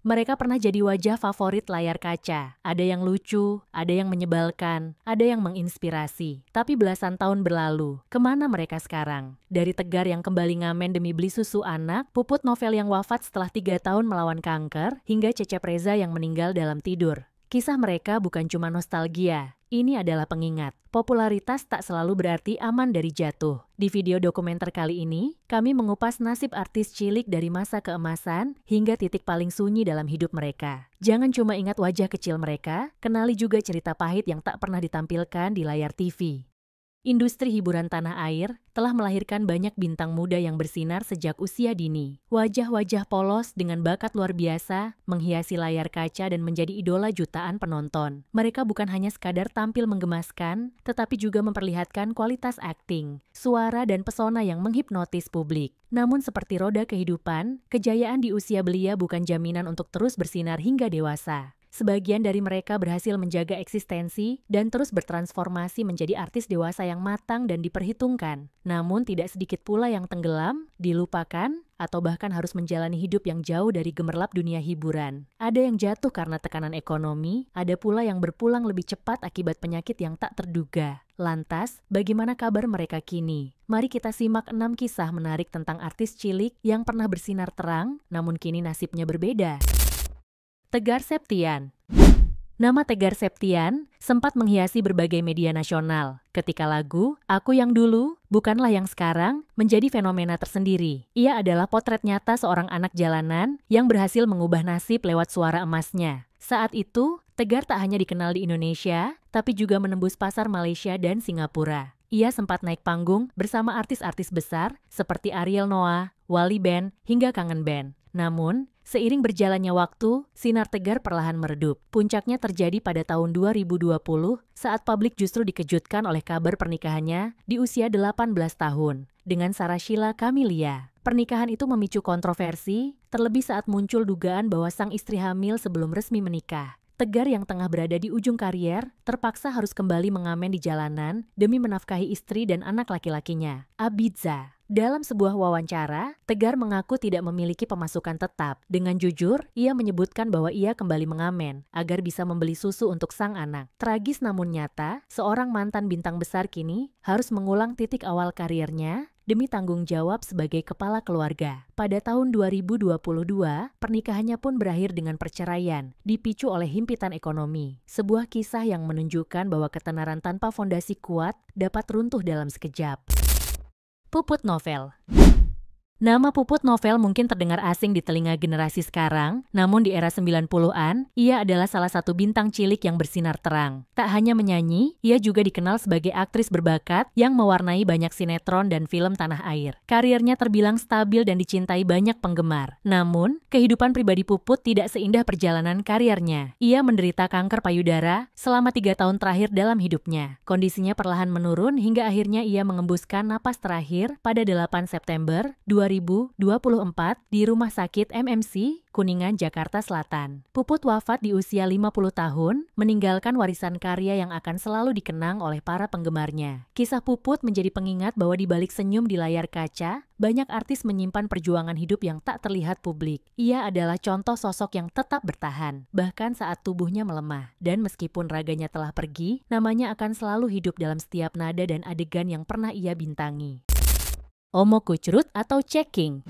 Mereka pernah jadi wajah favorit layar kaca. Ada yang lucu, ada yang menyebalkan, ada yang menginspirasi. Tapi belasan tahun berlalu, kemana mereka sekarang? Dari Tegar yang kembali ngamen demi beli susu anak, Puput Novel yang wafat setelah 3 tahun melawan kanker, hingga Cecep Reza yang meninggal dalam tidur. Kisah mereka bukan cuma nostalgia, ini adalah pengingat. Popularitas tak selalu berarti aman dari jatuh. Di video dokumenter kali ini, kami mengupas nasib artis cilik dari masa keemasan hingga titik paling sunyi dalam hidup mereka. Jangan cuma ingat wajah kecil mereka, kenali juga cerita pahit yang tak pernah ditampilkan di layar TV. Industri hiburan tanah air telah melahirkan banyak bintang muda yang bersinar sejak usia dini. Wajah-wajah polos dengan bakat luar biasa menghiasi layar kaca dan menjadi idola jutaan penonton. Mereka bukan hanya sekadar tampil menggemaskan, tetapi juga memperlihatkan kualitas akting, suara dan pesona yang menghipnotis publik. Namun seperti roda kehidupan, kejayaan di usia belia bukan jaminan untuk terus bersinar hingga dewasa. Sebagian dari mereka berhasil menjaga eksistensi dan terus bertransformasi menjadi artis dewasa yang matang dan diperhitungkan. Namun tidak sedikit pula yang tenggelam, dilupakan, atau bahkan harus menjalani hidup yang jauh dari gemerlap dunia hiburan. Ada yang jatuh karena tekanan ekonomi, ada pula yang berpulang lebih cepat akibat penyakit yang tak terduga. Lantas, bagaimana kabar mereka kini? Mari kita simak 6 kisah menarik tentang artis cilik yang pernah bersinar terang, namun kini nasibnya berbeda. Tegar Septian. Nama Tegar Septian sempat menghiasi berbagai media nasional ketika lagu Aku Yang Dulu, Bukanlah Yang Sekarang menjadi fenomena tersendiri. Ia adalah potret nyata seorang anak jalanan yang berhasil mengubah nasib lewat suara emasnya. Saat itu, Tegar tak hanya dikenal di Indonesia, tapi juga menembus pasar Malaysia dan Singapura. Ia sempat naik panggung bersama artis-artis besar seperti Ariel Noah, Wally Band, hingga Kangen Band. Namun, seiring berjalannya waktu, sinar Tegar perlahan meredup. Puncaknya terjadi pada tahun 2020 saat publik justru dikejutkan oleh kabar pernikahannya di usia 18 tahun dengan Sarah Sheila Camelia. Pernikahan itu memicu kontroversi, terlebih saat muncul dugaan bahwa sang istri hamil sebelum resmi menikah. Tegar yang tengah berada di ujung karier, terpaksa harus kembali mengamen di jalanan demi menafkahi istri dan anak laki-lakinya, Abidza. Dalam sebuah wawancara, Tegar mengaku tidak memiliki pemasukan tetap. Dengan jujur, ia menyebutkan bahwa ia kembali mengamen agar bisa membeli susu untuk sang anak. Tragis namun nyata, seorang mantan bintang besar kini harus mengulang titik awal karirnya demi tanggung jawab sebagai kepala keluarga. Pada tahun 2022, pernikahannya pun berakhir dengan perceraian, dipicu oleh himpitan ekonomi. Sebuah kisah yang menunjukkan bahwa ketenaran tanpa fondasi kuat dapat runtuh dalam sekejap. Puput Novel. Nama Puput Novel mungkin terdengar asing di telinga generasi sekarang, namun di era 90-an, ia adalah salah satu bintang cilik yang bersinar terang. Tak hanya menyanyi, ia juga dikenal sebagai aktris berbakat yang mewarnai banyak sinetron dan film tanah air. Karirnya terbilang stabil dan dicintai banyak penggemar. Namun, kehidupan pribadi Puput tidak seindah perjalanan karirnya. Ia menderita kanker payudara selama 3 tahun terakhir dalam hidupnya. Kondisinya perlahan menurun hingga akhirnya ia mengembuskan napas terakhir pada 8 September 2024 di Rumah Sakit MMC, Kuningan, Jakarta Selatan. Puput wafat di usia 50 tahun, meninggalkan warisan karya yang akan selalu dikenang oleh para penggemarnya. Kisah Puput menjadi pengingat bahwa di balik senyum di layar kaca, banyak artis menyimpan perjuangan hidup yang tak terlihat publik. Ia adalah contoh sosok yang tetap bertahan, bahkan saat tubuhnya melemah. Dan meskipun raganya telah pergi, namanya akan selalu hidup dalam setiap nada dan adegan yang pernah ia bintangi. Omo Kucrut atau Ceking.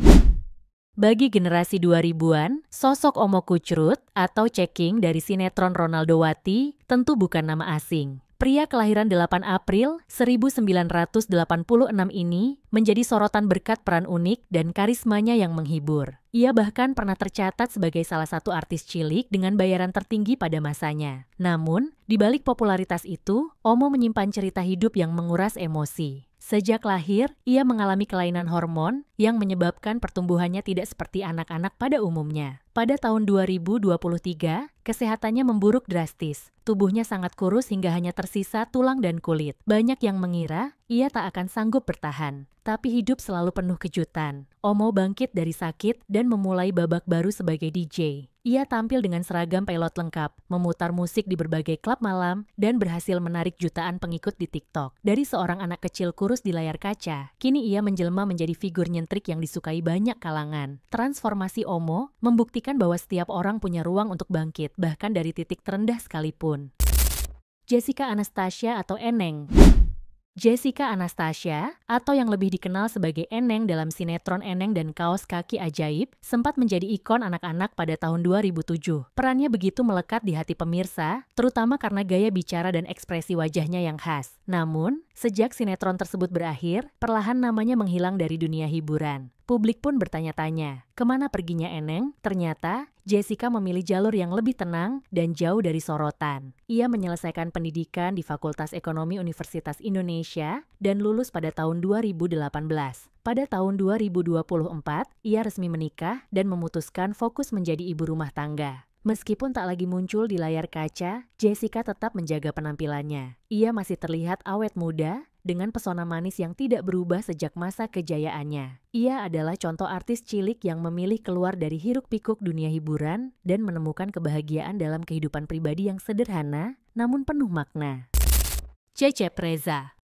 Bagi generasi 2000-an, sosok Omo Kucrut atau Ceking dari sinetron Ronaldowati tentu bukan nama asing. Pria kelahiran 8 April 1986 ini menjadi sorotan berkat peran unik dan karismanya yang menghibur. Ia bahkan pernah tercatat sebagai salah satu artis cilik dengan bayaran tertinggi pada masanya. Namun, di balik popularitas itu, Omo menyimpan cerita hidup yang menguras emosi. Sejak lahir, ia mengalami kelainan hormon yang menyebabkan pertumbuhannya tidak seperti anak-anak pada umumnya. Pada tahun 2023, kesehatannya memburuk drastis. Tubuhnya sangat kurus hingga hanya tersisa tulang dan kulit. Banyak yang mengira ia tak akan sanggup bertahan. Tapi hidup selalu penuh kejutan. Omo bangkit dari sakit dan memulai babak baru sebagai DJ. Ia tampil dengan seragam pilot lengkap, memutar musik di berbagai klub malam, dan berhasil menarik jutaan pengikut di TikTok. Dari seorang anak kecil kurus di layar kaca, kini ia menjelma menjadi figur nyentrik yang disukai banyak kalangan. Transformasi Omo membuktikan membuktikan bahwa setiap orang punya ruang untuk bangkit, bahkan dari titik terendah sekalipun. Jessica Anastasia atau Eneng. Jessica Anastasia, atau yang lebih dikenal sebagai Eneng dalam sinetron Eneng dan Kaos Kaki Ajaib, sempat menjadi ikon anak-anak pada tahun 2007. Perannya begitu melekat di hati pemirsa, terutama karena gaya bicara dan ekspresi wajahnya yang khas. Namun, sejak sinetron tersebut berakhir, perlahan namanya menghilang dari dunia hiburan. Publik pun bertanya-tanya, kemana perginya Eneng? Ternyata, Jessica memilih jalur yang lebih tenang dan jauh dari sorotan. Ia menyelesaikan pendidikan di Fakultas Ekonomi Universitas Indonesia dan lulus pada tahun 2018. Pada tahun 2024, ia resmi menikah dan memutuskan fokus menjadi ibu rumah tangga. Meskipun tak lagi muncul di layar kaca, Jessica tetap menjaga penampilannya. Ia masih terlihat awet muda, dengan pesona manis yang tidak berubah sejak masa kejayaannya. Ia adalah contoh artis cilik yang memilih keluar dari hiruk-pikuk dunia hiburan dan menemukan kebahagiaan dalam kehidupan pribadi yang sederhana, namun penuh makna. Cecep Reza.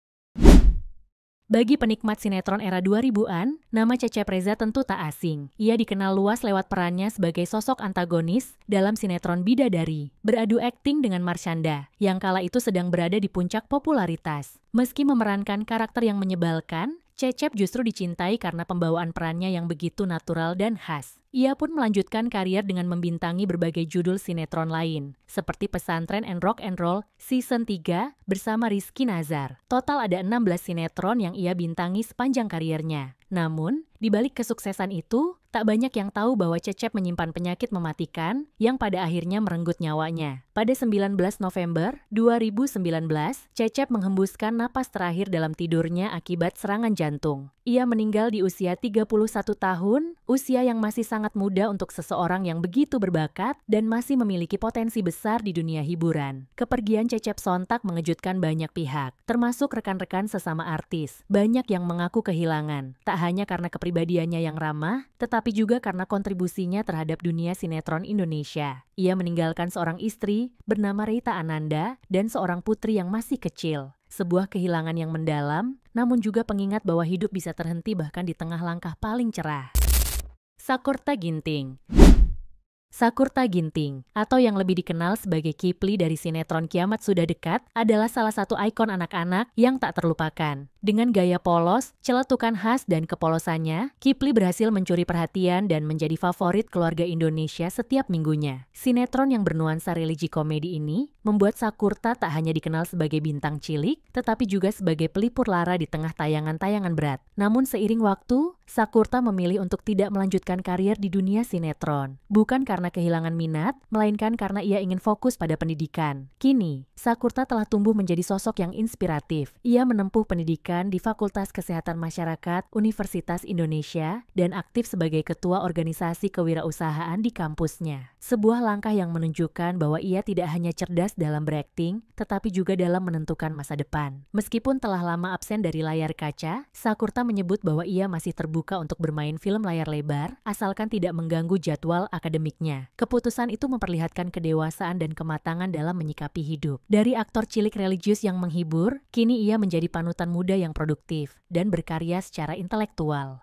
Bagi penikmat sinetron era 2000-an, nama Cecep Reza tentu tak asing. Ia dikenal luas lewat perannya sebagai sosok antagonis dalam sinetron Bidadari, beradu akting dengan Marshanda, yang kala itu sedang berada di puncak popularitas. Meski memerankan karakter yang menyebalkan, Cecep justru dicintai karena pembawaan perannya yang begitu natural dan khas. Ia pun melanjutkan karier dengan membintangi berbagai judul sinetron lain, seperti Pesantren and Rock and Roll Season 3 bersama Rizky Nazar. Total ada 16 sinetron yang ia bintangi sepanjang kariernya. Namun, di balik kesuksesan itu, tak banyak yang tahu bahwa Cecep menyimpan penyakit mematikan yang pada akhirnya merenggut nyawanya. Pada 19 November 2019, Cecep menghembuskan napas terakhir dalam tidurnya akibat serangan jantung. Ia meninggal di usia 31 tahun, usia yang masih sangat muda untuk seseorang yang begitu berbakat dan masih memiliki potensi besar di dunia hiburan. Kepergian Cecep sontak mengejutkan banyak pihak, termasuk rekan-rekan sesama artis. Banyak yang mengaku kehilangan, tak hanya karena kepribadiannya yang ramah, tetapi juga karena kontribusinya terhadap dunia sinetron Indonesia. Ia meninggalkan seorang istri bernama Rita Ananda dan seorang putri yang masih kecil. Sebuah kehilangan yang mendalam, namun juga pengingat bahwa hidup bisa terhenti bahkan di tengah langkah paling cerah. Sakurta Ginting. Sakurta Ginting, atau yang lebih dikenal sebagai Kipli dari sinetron Kiamat Sudah Dekat, adalah salah satu ikon anak-anak yang tak terlupakan. Dengan gaya polos, celetukan khas dan kepolosannya, Kipli berhasil mencuri perhatian dan menjadi favorit keluarga Indonesia setiap minggunya. Sinetron yang bernuansa religi komedi ini membuat Sakurta tak hanya dikenal sebagai bintang cilik, tetapi juga sebagai pelipur lara di tengah tayangan-tayangan berat. Namun seiring waktu, Sakurta memilih untuk tidak melanjutkan karier di dunia sinetron. Bukan karena kehilangan minat, melainkan karena ia ingin fokus pada pendidikan. Kini, Sakurta telah tumbuh menjadi sosok yang inspiratif. Ia menempuh pendidikan di Fakultas Kesehatan Masyarakat Universitas Indonesia dan aktif sebagai ketua organisasi kewirausahaan di kampusnya. Sebuah langkah yang menunjukkan bahwa ia tidak hanya cerdas dalam berakting, tetapi juga dalam menentukan masa depan. Meskipun telah lama absen dari layar kaca, Sakurta menyebut bahwa ia masih terbuka untuk bermain film layar lebar, asalkan tidak mengganggu jadwal akademiknya. Keputusan itu memperlihatkan kedewasaan dan kematangan dalam menyikapi hidup. Dari aktor cilik religius yang menghibur, kini ia menjadi panutan muda yang produktif dan berkarya secara intelektual.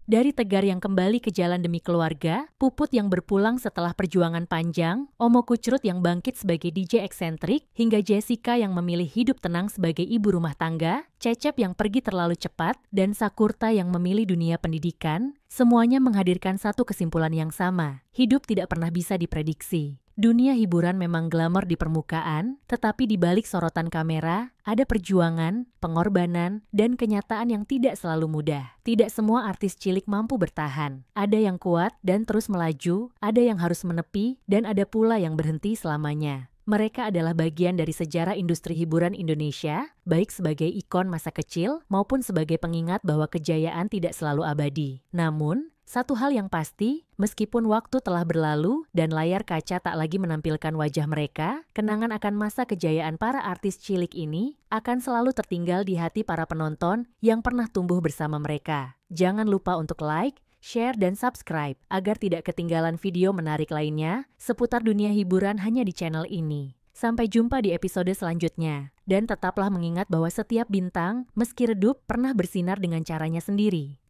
Dari Tegar yang kembali ke jalan demi keluarga, Puput yang berpulang setelah perjuangan panjang, Omo Kucrut yang bangkit sebagai DJ eksentrik, hingga Jessica yang memilih hidup tenang sebagai ibu rumah tangga, Cecep yang pergi terlalu cepat, dan Sakurta yang memilih dunia pendidikan, semuanya menghadirkan satu kesimpulan yang sama. Hidup tidak pernah bisa diprediksi. Dunia hiburan memang glamor di permukaan, tetapi di balik sorotan kamera, ada perjuangan, pengorbanan, dan kenyataan yang tidak selalu mudah. Tidak semua artis cilik mampu bertahan. Ada yang kuat dan terus melaju, ada yang harus menepi, dan ada pula yang berhenti selamanya. Mereka adalah bagian dari sejarah industri hiburan Indonesia, baik sebagai ikon masa kecil maupun sebagai pengingat bahwa kejayaan tidak selalu abadi. Namun, satu hal yang pasti, meskipun waktu telah berlalu dan layar kaca tak lagi menampilkan wajah mereka, kenangan akan masa kejayaan para artis cilik ini akan selalu tertinggal di hati para penonton yang pernah tumbuh bersama mereka. Jangan lupa untuk like, share, dan subscribe agar tidak ketinggalan video menarik lainnya seputar dunia hiburan hanya di channel ini. Sampai jumpa di episode selanjutnya. Dan tetaplah mengingat bahwa setiap bintang, meski redup, pernah bersinar dengan caranya sendiri.